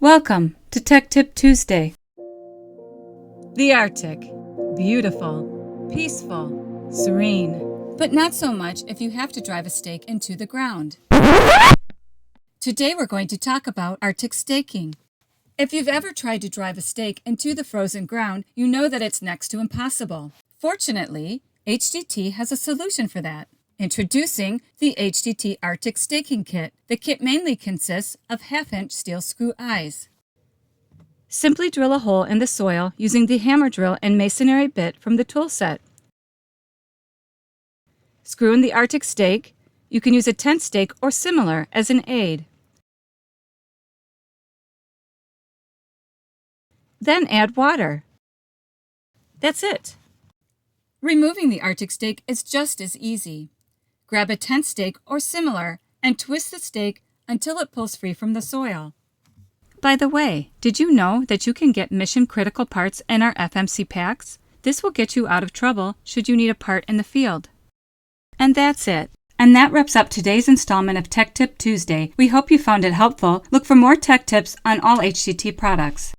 Welcome to Tech Tip Tuesday. The Arctic. Beautiful, peaceful, serene. But not so much if you have to drive a stake into the ground. Today we're going to talk about Arctic staking. If you've ever tried to drive a stake into the frozen ground, you know that it's next to impossible. Fortunately, HDT has a solution for that. Introducing the HDT Arctic Staking Kit. The kit mainly consists of half-inch steel screw eyes. Simply drill a hole in the soil using the hammer drill and masonry bit from the tool set. Screw in the Arctic stake. You can use a tent stake or similar as an aid. Then add water. That's it. Removing the Arctic stake is just as easy. Grab a tent stake or similar and twist the stake until it pulls free from the soil. By the way, did you know that you can get mission-critical parts in our FMC packs? This will get you out of trouble should you need a part in the field. And that's it. And that wraps up today's installment of Tech Tip Tuesday. We hope you found it helpful. Look for more tech tips on all HDT products.